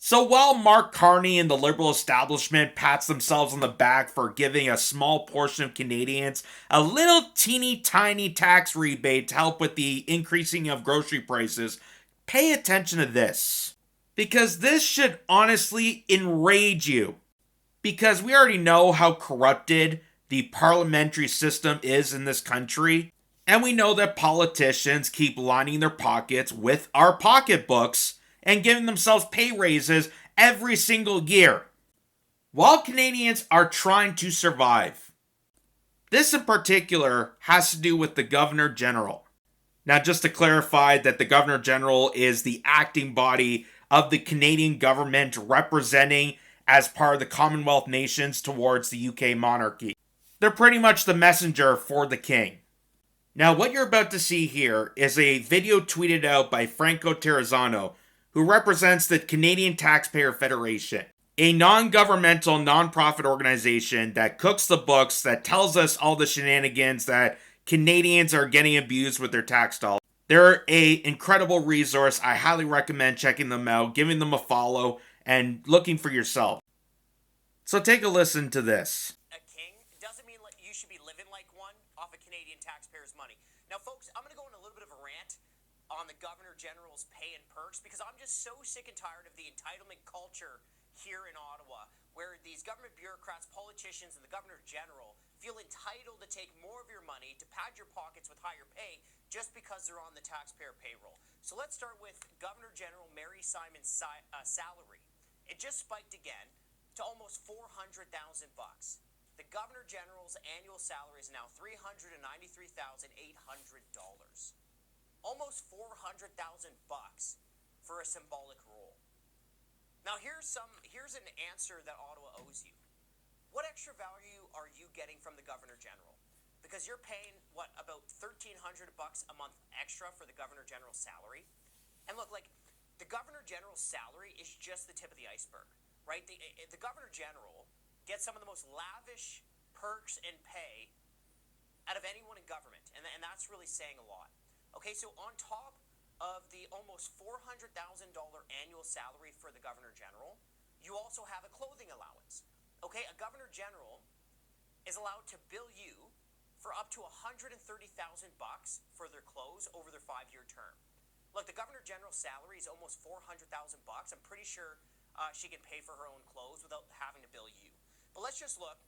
So while Mark Carney and the liberal establishment pats themselves on the back for giving a small portion of Canadians a little teeny tiny tax rebate to help with the increasing of grocery prices, pay attention to this. Because this should honestly enrage you. Because we already know how corrupted the parliamentary system is in this country. And we know that politicians keep lining their pockets with our pocketbooks and giving themselves pay raises every single year, while Canadians are trying to survive. This in particular has to do with the Governor General. Now, just to clarify that the Governor General is the acting body of the Canadian government representing as part of the Commonwealth nations towards the UK monarchy. They're pretty much the messenger for the king. Now, what you're about to see here is a video tweeted out by Franco Terrazzano, who represents the Canadian Taxpayer Federation, a non-governmental, non-profit organization that cooks the books, that tells us all the shenanigans that Canadians are getting abused with their tax dollars. They're an incredible resource. I highly recommend checking them out, giving them a follow, and looking for yourself. So take a listen to this. A king doesn't mean you should be living like one off of Canadian taxpayers' money. Now, folks, I'm going to go on a little bit of a rant on the Governor General's pay and perks because I'm just so sick and tired of the entitlement culture here in Ottawa, where these government bureaucrats, politicians, and the Governor General feel entitled to take more of your money to pad your pockets with higher pay just because they're on the taxpayer payroll. So let's start with Governor General Mary Simon's salary. It just spiked again to almost $400,000. The Governor General's annual salary is now $393,800. Almost $400,000 for a symbolic role. Now here's an answer that Ottawa owes you. What extra value are you getting from the Governor General? Because you're paying about $1,300 a month extra for the Governor General's salary. And look, the Governor General's salary is just the tip of the iceberg, right? The Governor General gets some of the most lavish perks and pay out of anyone in government, and that's really saying a lot. Okay, so on top of the almost $400,000 annual salary for the Governor General, you also have a clothing allowance. Okay, a Governor General is allowed to bill you for up to $130,000 for their clothes over their 5-year term. Look, the Governor General's salary is almost $400,000. I'm pretty sure she can pay for her own clothes without having to bill you. But let's just look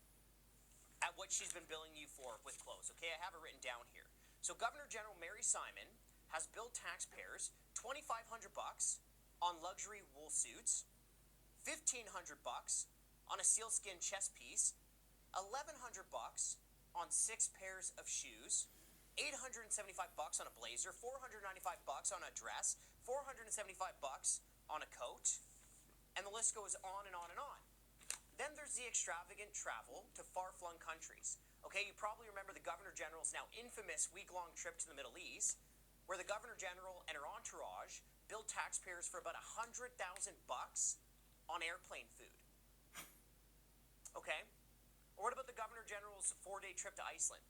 at what she's been billing you for with clothes. Okay, I have it written down here. So Governor General Mary Simon has billed taxpayers $2,500 on luxury wool suits, $1,500 on a sealskin chest piece, $1,100 on 6 pairs of shoes, $875 on a blazer, $495 on a dress, $475 on a coat, and the list goes on and on and on. Then there's the extravagant travel to far-flung countries. Okay, you probably remember the Governor General's now infamous week-long trip to the Middle East, where the Governor General and her entourage billed taxpayers for about $100,000 on airplane food. Okay? Or what about the Governor General's 4-day trip to Iceland?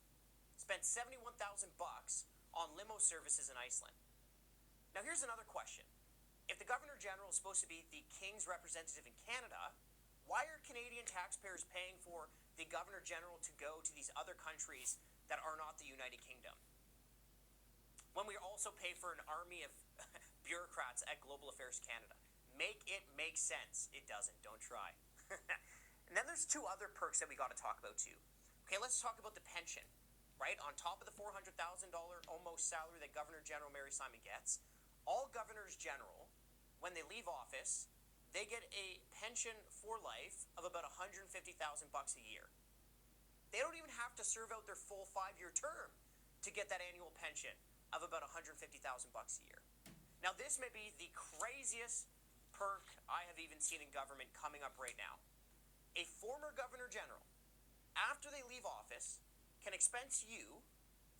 Spent $71,000 on limo services in Iceland. Now here's another question. If the Governor General is supposed to be the King's representative in Canada, why are Canadian taxpayers paying for the Governor General to go to these other countries that are not the United Kingdom, when we also pay for an army of bureaucrats at Global Affairs Canada? Make it make sense. It doesn't. Don't try. And then there's 2 other perks that we got to talk about too. Okay, let's talk about the pension, right? On top of the $400,000 almost salary that Governor General Mary Simon gets, all Governors General, when they leave office, they get a pension for life of about $150,000 a year. They don't even have to serve out their full 5-year term to get that annual pension of about $150,000 a year. Now, this may be the craziest perk I have even seen in government coming up right now. A former Governor General, after they leave office, can expense you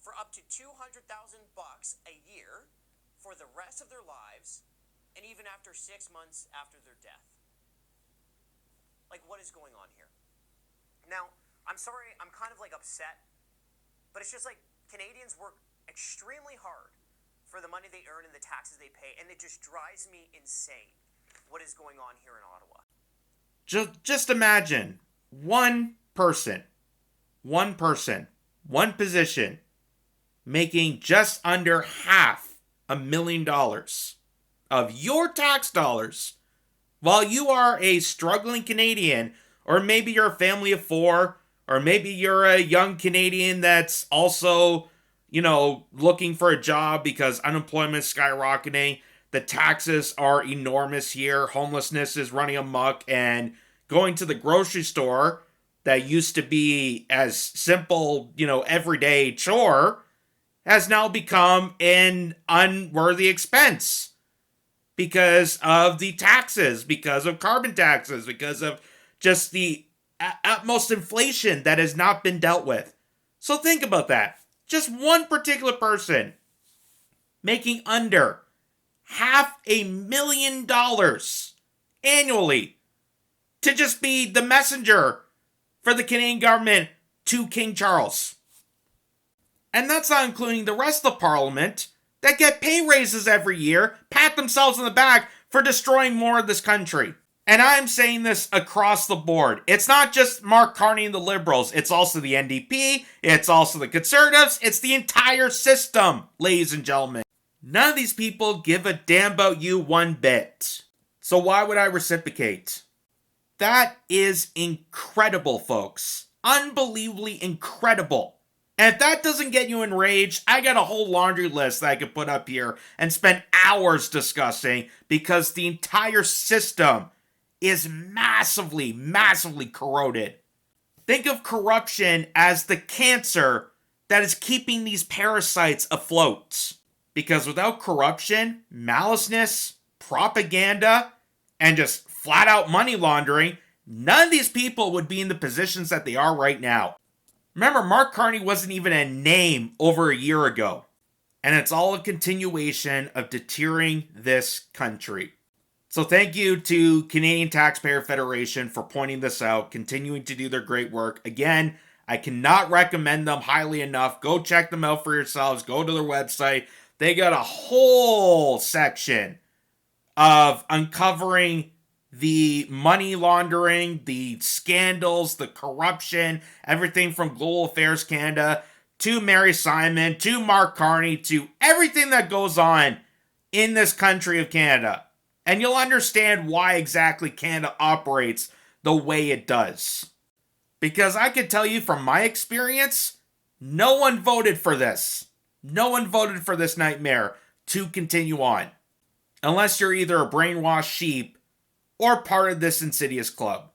for up to $200,000 a year for the rest of their lives, and even after 6 months after their death. What is going on here? Now, I'm sorry, I'm kind of upset, but it's just Canadians work extremely hard for the money they earn and the taxes they pay, and it just drives me insane what is going on here in Ottawa. Just imagine one person, one position, making just under $500,000 of your tax dollars, while you are a struggling Canadian, or maybe you're a family of four, or maybe you're a young Canadian that's also, looking for a job because unemployment is skyrocketing. The taxes are enormous here. Homelessness is running amok, and going to the grocery store that used to be as simple, everyday chore has now become an unworthy expense because of the taxes, because of carbon taxes, because of just the utmost inflation that has not been dealt with. So think about that. Just one particular person making under $500,000 annually to just be the messenger for the Canadian government to King Charles. And that's not including the rest of the parliament that get pay raises every year, pat themselves on the back for destroying more of this country. And I'm saying this across the board. It's not just Mark Carney and the Liberals. It's also the NDP. It's also the Conservatives. It's the entire system, ladies and gentlemen. None of these people give a damn about you one bit. So why would I reciprocate? That is incredible, folks. Unbelievably incredible. And if that doesn't get you enraged, I got a whole laundry list that I could put up here and spend hours discussing, because the entire system is massively, massively corroded. Think of corruption as the cancer that is keeping these parasites afloat. Because without corruption, maliceness, propaganda, and just flat out money laundering, none of these people would be in the positions that they are right now. Remember, Mark Carney wasn't even a name over a year ago. And it's all a continuation of deterring this country. So thank you to Canadian Taxpayer Federation for pointing this out, continuing to do their great work. Again, I cannot recommend them highly enough. Go check them out for yourselves. Go to their website. They got a whole section of uncovering the money laundering, the scandals, the corruption, everything from Global Affairs Canada to Mary Simon to Mark Carney to everything that goes on in this country of Canada. And you'll understand why exactly Canada operates the way it does. Because I can tell you from my experience, no one voted for this. No one voted for this nightmare to continue on. Unless you're either a brainwashed sheep or part of this insidious club.